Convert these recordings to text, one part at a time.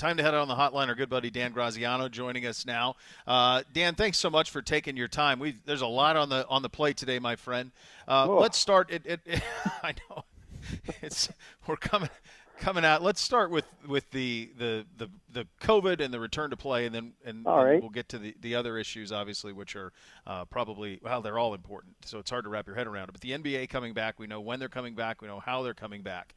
Time to head out on the hotline. Our good buddy Dan Graziano joining us now. Dan, thanks so much for taking your time. There's a lot on the plate today, my friend. Oh, Let's start. I know we're coming out. Let's start with the COVID and the return to play, and then all and right. we'll get to the other issues, obviously, which are probably, well, they're all important. So it's hard to wrap your head around it. But the NBA coming back, we know when they're coming back, we know how they're coming back.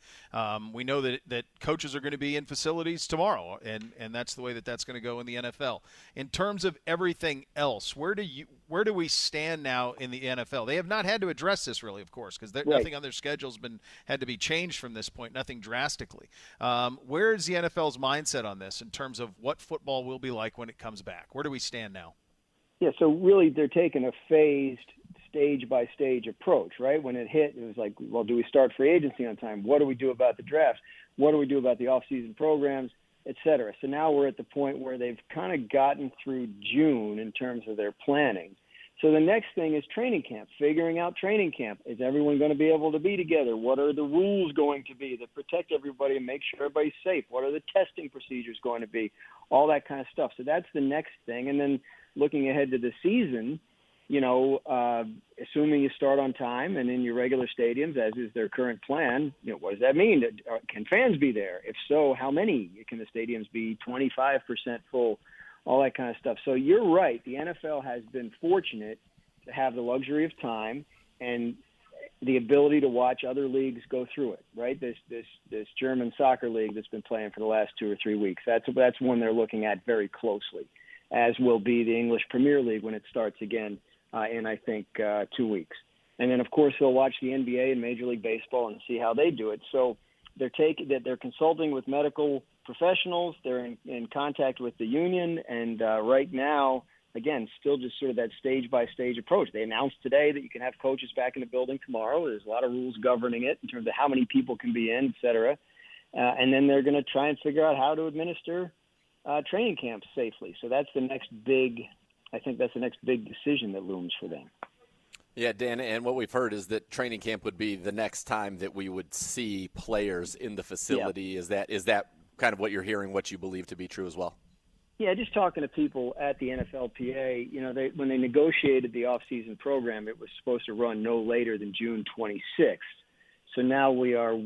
We know that coaches are going to be in facilities tomorrow, and that's the way that's going to go in the NFL. In terms of everything else, where do we stand now in the NFL? They have not had to address this really, of course, because Right. nothing on their schedule's had to be changed from this point, nothing drastically. Where is the NFL's mindset on this in terms of what football will be like when it comes back? Where do we stand now? Yeah, so really they're taking a phased stage by stage approach, right? When it hit, it was like, well, do we start free agency on time? What do we do about the draft? What do we do about the off-season programs, et cetera? So now we're at the point where they've kind of gotten through June in terms of their planning. So the next thing is training camp, figuring out training camp. Is everyone going to be able to be together? What are the rules going to be that protect everybody and make sure everybody's safe? What are the testing procedures going to be? All that kind of stuff. So that's the next thing. And then looking ahead to the season, assuming you start on time and in your regular stadiums, as is their current plan, what does that mean? Can fans be there? If so, how many? Can the stadiums be 25% full? All that kind of stuff. So you're right. The NFL has been fortunate to have the luxury of time and the ability to watch other leagues go through it, right? This German soccer league that's been playing for the last 2 or 3 weeks, that's one they're looking at very closely, as will be the English Premier League when it starts again in, I think, 2 weeks. And then, of course, they'll watch the NBA and Major League Baseball and see how they do it. So they're consulting with medical professionals. They're in contact with the union. And right now, again, still just sort of that stage-by-stage approach. They announced today that you can have coaches back in the building tomorrow. There's a lot of rules governing it in terms of how many people can be in, et cetera. And then they're going to try and figure out how to administer training camps safely. So that's the next big decision that looms for them. Yeah, Dan, and what we've heard is that training camp would be the next time that we would see players in the facility. Yeah. Is that kind of what you're hearing, what you believe to be true as well? Yeah, just talking to people at the NFLPA, when they negotiated the off-season program, it was supposed to run no later than June 26th. So now we are,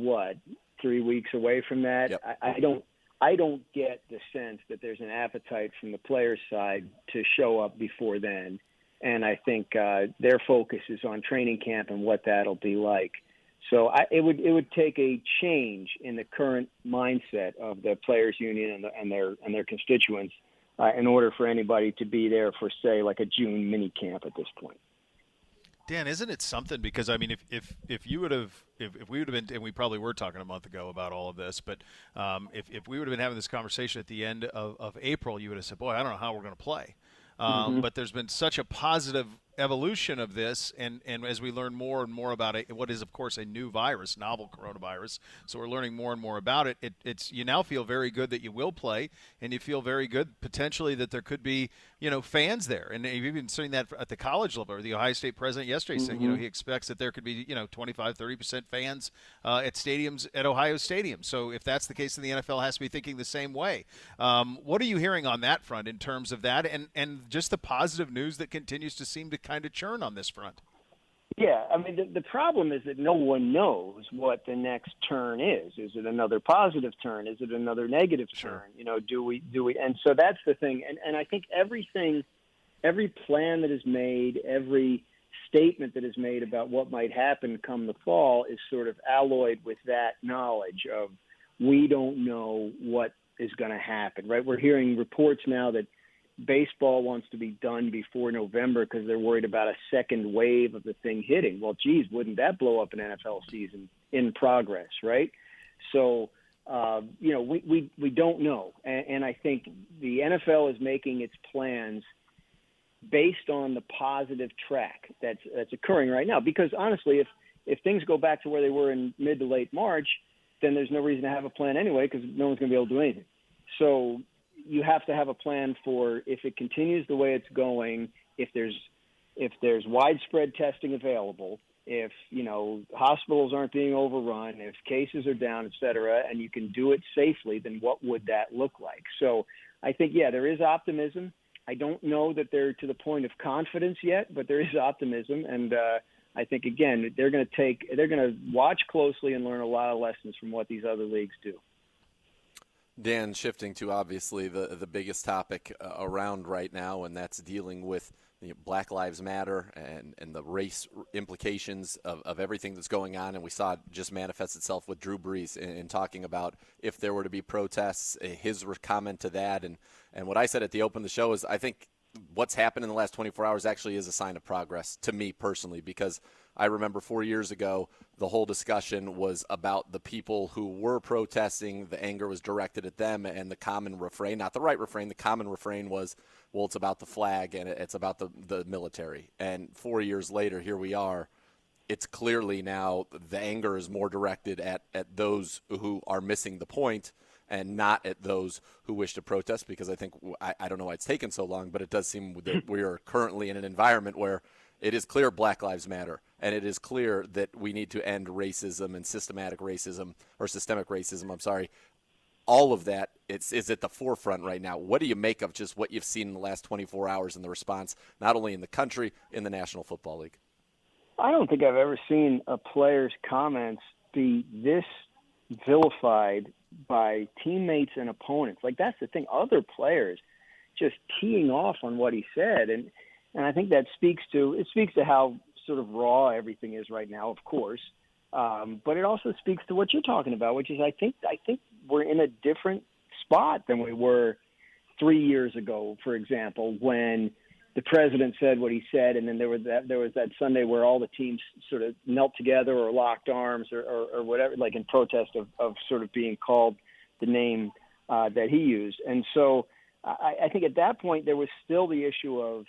3 weeks away from that? Yep. I don't get the sense that there's an appetite from the players' side to show up before then. And I think their focus is on training camp and what that'll be like. So it would take a change in the current mindset of the players' union and their constituents in order for anybody to be there for, say, like a June mini camp at this point. Dan, isn't it something? Because I mean, if we would have been, and we probably were talking a month ago about all of this, but if we would have been having this conversation at the end of April, you would have said, "Boy, I don't know how we're going to play." But there's been such a positive evolution of this, and as we learn more and more about it, what is, of course, a new virus, novel coronavirus, so we're learning more and more about it. It's you now feel very good that you will play, and you feel very good potentially that there could be fans there, and you've even seen that at the college level. Or the Ohio State president yesterday said he expects that there could be 25-30% fans at stadiums at Ohio Stadium. So if that's the case, then the NFL has to be thinking the same way. What are you hearing on that front in terms of that, and just the positive news that continues to seem to kind of churn on this front? Yeah, I mean, the problem is that no one knows what the next turn is. Is it another positive turn? Is it another negative turn? Sure. Do we? And so that's the thing. And I think every plan that is made, every statement that is made about what might happen come the fall is sort of alloyed with that knowledge of we don't know what is going to happen, right? We're hearing reports now that baseball wants to be done before November because they're worried about a second wave of the thing hitting. Well, geez, wouldn't that blow up an NFL season in progress, right? So, we don't know. And I think the NFL is making its plans based on the positive track that's occurring right now. Because honestly, if things go back to where they were in mid to late March, then there's no reason to have a plan anyway because no one's going to be able to do anything. So you have to have a plan for if it continues the way it's going, if there's widespread testing available, if, hospitals aren't being overrun, if cases are down, et cetera, and you can do it safely, then what would that look like? So I think, there is optimism. I don't know that they're to the point of confidence yet, but there is optimism. And I think, again, they're going to watch closely and learn a lot of lessons from what these other leagues do. Dan, shifting to obviously the biggest topic around right now, and that's dealing with Black Lives Matter and the race implications of everything that's going on. And we saw it just manifest itself with Drew Brees in talking about if there were to be protests, his comment to that. And what I said at the open of the show is I think what's happened in the last 24 hours actually is a sign of progress to me personally, because I remember 4 years ago, the whole discussion was about the people who were protesting. The anger was directed at them, and the common refrain, not the right refrain, the common refrain was, well, it's about the flag and it's about the military. And 4 years later, here we are. It's clearly now the anger is more directed at those who are missing the point and not at those who wish to protest, because I think, I don't know why it's taken so long, but it does seem that we are currently in an environment where it is clear Black Lives Matter, and it is clear that we need to end racism and systemic racism. All of that is at the forefront right now. What do you make of just what you've seen in the last 24 hours in the response, not only in the country, in the National Football League? I don't think I've ever seen a player's comments be this vilified by teammates and opponents. Like, that's the thing. Other players just teeing off on what he said. And I think that speaks to how sort of raw everything is right now, of course. But it also speaks to what you're talking about, which is I think we're in a different spot than we were 3 years ago, for example, when the president said what he said, and then there was that Sunday where all the teams sort of knelt together or locked arms or whatever, like in protest of sort of being called the name that he used. And so I think at that point there was still the issue of,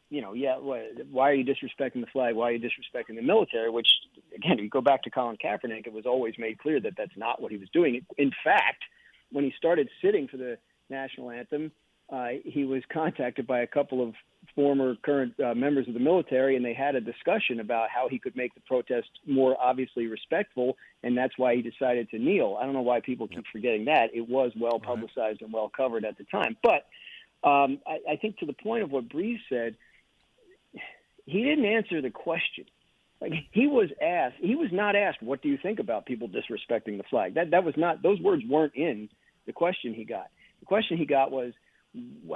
why are you disrespecting the flag? Why are you disrespecting the military? Which, again, if you go back to Colin Kaepernick, it was always made clear that that's not what he was doing. In fact, when he started sitting for the national anthem, he was contacted by a couple of current members of the military, and they had a discussion about how he could make the protest more obviously respectful, and that's why he decided to kneel. I don't know why people keep forgetting that. It was well publicized and well covered at the time. But I think to the point of what Brees said, he didn't answer the question. Like, he was not asked, what do you think about people disrespecting the flag? That was not, those words weren't in the question he got. The question he got was,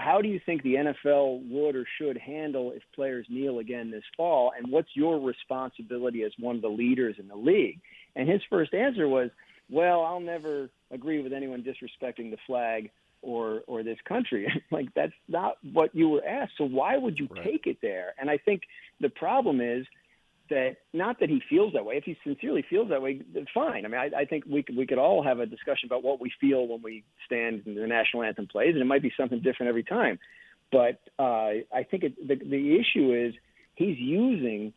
how do you think the NFL would or should handle if players kneel again this fall? And what's your responsibility as one of the leaders in the league? And his first answer was, well, I'll never agree with anyone disrespecting the flag or this country. Like, that's not what you were asked. So why would you take it there? And I think the problem is that, not that he feels that way. If he sincerely feels that way, then fine. I mean, I think we could all have a discussion about what we feel when we stand and the national anthem plays, and it might be something different every time. But I think the issue is he's using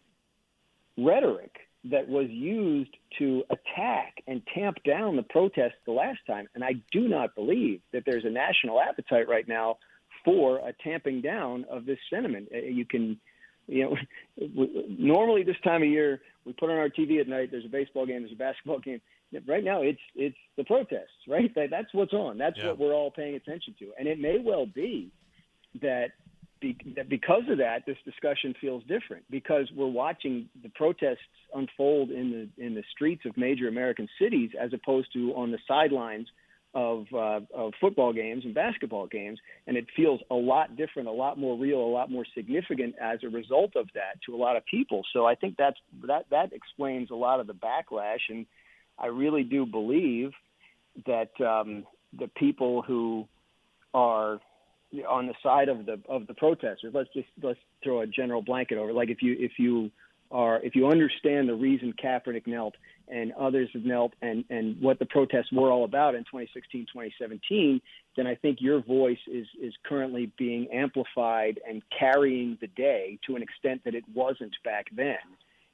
rhetoric that was used to attack and tamp down the protests the last time. And I do not believe that there's a national appetite right now for a tamping down of this sentiment. Normally this time of year, we put on our TV at night, there's a baseball game, there's a basketball game. Right now, it's the protests, right? That's what's on. That's what we're all paying attention to. And it may well be that because of that, this discussion feels different, because we're watching the protests unfold in the streets of major American cities as opposed to on the sidelines of football games and basketball games, and it feels a lot different, a lot more real, a lot more significant as a result of that to a lot of people. So I think that explains a lot of the backlash, and I really do believe that the people who are on the side of the protesters, let's throw a general blanket over. Like, if you understand the reason Kaepernick knelt and others have knelt and what the protests were all about in 2016, 2017, then I think your voice is currently being amplified and carrying the day to an extent that it wasn't back then.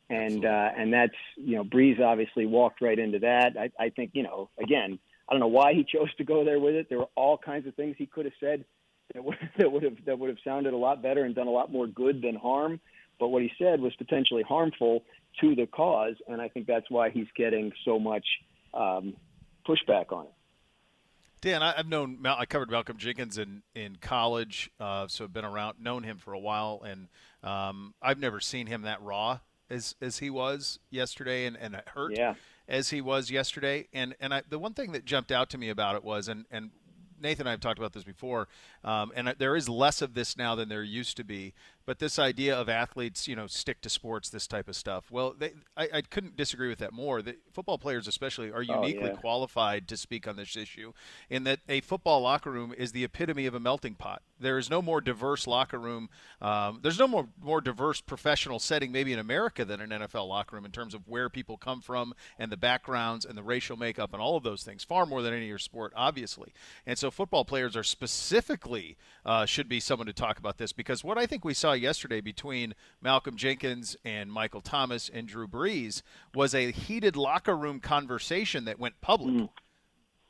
And that's, Brees obviously walked right into that. I think, again, I don't know why he chose to go there with it. There were all kinds of things he could have said that would have sounded a lot better and done a lot more good than harm. but what he said was potentially harmful to the cause, and I think that's why he's getting so much pushback on it. Dan, I covered Malcolm Jenkins in college, so I've been known him for a while, and I've never seen him that raw as he was yesterday, and hurt as he was yesterday. And the one thing that jumped out to me about it was, and Nathan and I have talked about this before, and there is less of this now than there used to be. But this idea of athletes, stick to sports, this type of stuff. Well, I couldn't disagree with that more. The football players especially are uniquely qualified to speak on this issue, in that a football locker room is the epitome of a melting pot. There is no more diverse locker room. There's no more diverse professional setting maybe in America than an NFL locker room in terms of where people come from and the backgrounds and the racial makeup and all of those things, far more than any other sport, obviously. And so football players are specifically should be someone to talk about this, because what I think we saw yesterday between Malcolm Jenkins and Michael Thomas and Drew Brees was a heated locker room conversation that went public.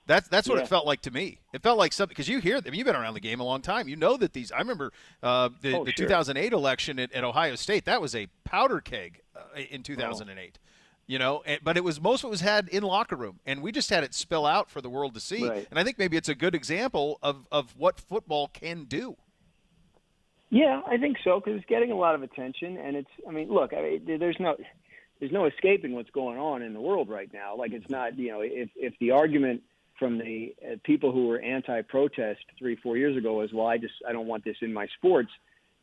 That's what it felt like to me. It felt like something, because you've been around the game a long time. You know that these. I remember the 2008 election at Ohio State. That was a powder keg in 2008. But most of it was had in locker room, and we just had it spill out for the world to see. Right. And I think maybe it's a good example of what football can do. Yeah, I think so, because it's getting a lot of attention, and there's no escaping what's going on in the world right now. Like, it's not, if the argument from the people who were anti-protest 3-4 years ago was, well, I don't want this in my sports,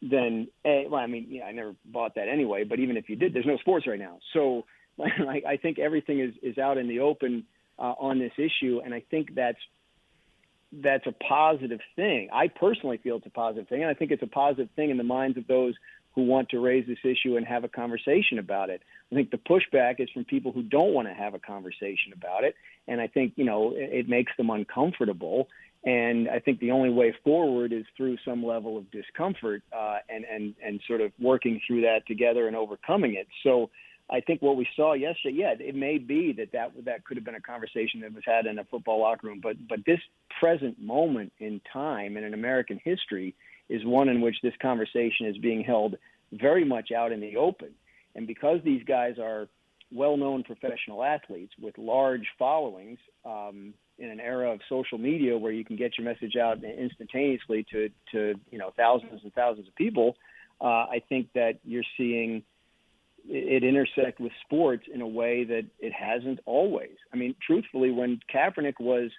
then, I never bought that anyway, but even if you did, there's no sports right now. So I think everything is out in the open on this issue, and I think that's a positive thing. I personally feel it's a positive thing, and I think it's a positive thing in the minds of those who want to raise this issue and have a conversation about it. I think the pushback is from people who don't want to have a conversation about it, and I think, it makes them uncomfortable. And I think the only way forward is through some level of discomfort and sort of working through that together and overcoming it. So I think what we saw yesterday, it may be that could have been a conversation that was had in a football locker room, but this present moment in time and in American history is one in which this conversation is being held very much out in the open. And because these guys are well-known professional athletes with large followings, in an era of social media where you can get your message out instantaneously to thousands and thousands of people, I think that you're seeing it intersect with sports in a way that it hasn't always. I mean, truthfully, when Kaepernick was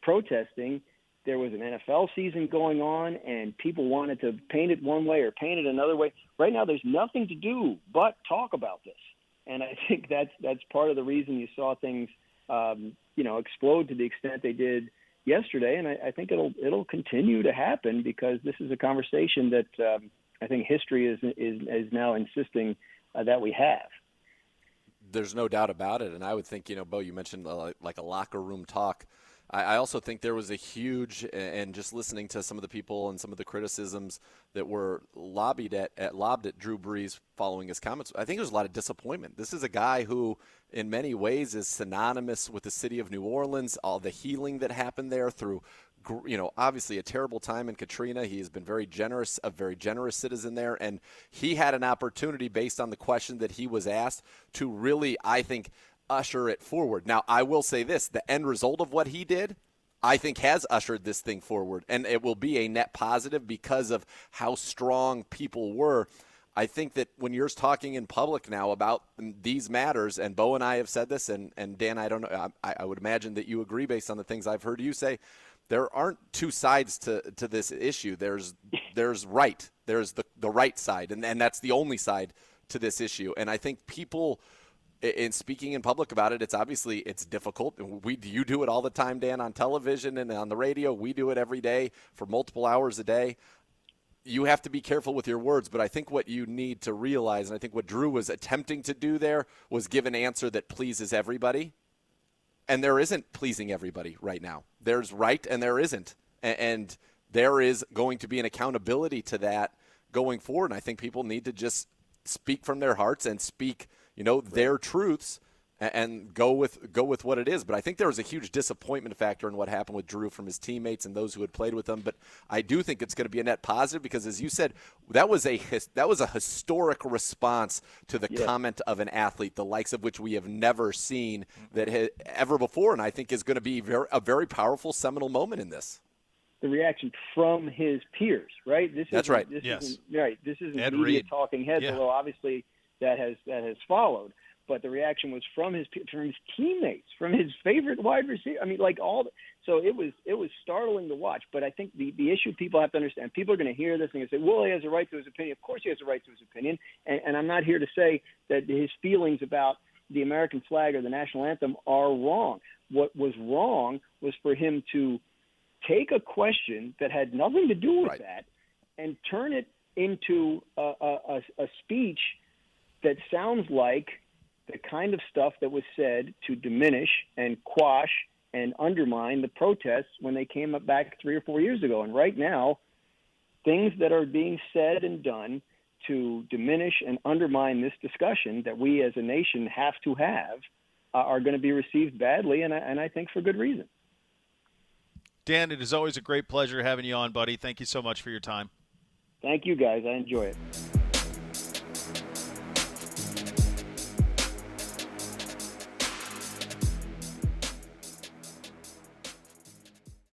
protesting, there was an NFL season going on, and people wanted to paint it one way or paint it another way. Right now, there's nothing to do but talk about this, and I think that's part of the reason you saw things, explode to the extent they did yesterday. And I think it'll continue to happen, because this is a conversation that I think history is now insisting that we have. There's no doubt about it. And I would think, Beau, you mentioned like a locker room talk. I also think there was a huge, and just listening to some of the people and some of the criticisms that were lobbed at Drew Brees following his comments, I think there's a lot of disappointment. This is a guy who, in many ways, is synonymous with the city of New Orleans, all the healing that happened there through, obviously a terrible time in Katrina. He has been very generous, a very generous citizen there, and he had an opportunity based on the question that he was asked to really, I think, usher it forward. Now, I will say this, the end result of what he did, I think, has ushered this thing forward, and it will be a net positive because of how strong people were. I think that when you're talking in public now about these matters, and Beau and I have said this, and Dan, I don't know, I would imagine that you agree based on the things I've heard you say, there aren't two sides to this issue. There's right. There's the right side, and that's the only side to this issue. And I think people, in speaking in public about it, it's difficult. You do it all the time, Dan, on television and on the radio. We do it every day for multiple hours a day. You have to be careful with your words, but I think what you need to realize, and I think what Drew was attempting to do there, was give an answer that pleases everybody. And there isn't pleasing everybody right now. There's right and there isn't. And there is going to be an accountability to that going forward. And I think people need to just speak from their hearts and speak, their truths. and go with what it is. But I think there was a huge disappointment factor in what happened with Drew from his teammates and those who had played with him. But I do think it's going to be a net positive because, as you said, that was a historic response to the comment of an athlete, the likes of which we have never seen ever before, and I think is going to be a very powerful seminal moment in this. The reaction from his peers, right? That's right. This isn't Ed media Reed. talking heads, Yeah. although obviously that has followed. But the reaction was from his teammates, from his favorite wide receiver. I mean, so it was startling to watch. But I think the issue people have to understand, people are going to hear this and say, well, he has a right to his opinion. Of course he has a right to his opinion. And I'm not here to say that his feelings about the American flag or the national anthem are wrong. What was wrong was for him to take a question that had nothing to do with that and turn it into a speech that sounds like the kind of stuff that was said to diminish and quash and undermine the protests when they came up back 3 or 4 years ago. And right now, things that are being said and done to diminish and undermine this discussion that we as a nation have to have are going to be received badly, and I think for good reason. Dan, it is always a great pleasure having you on, buddy. Thank you so much for your time. Thank you, guys. I enjoy it.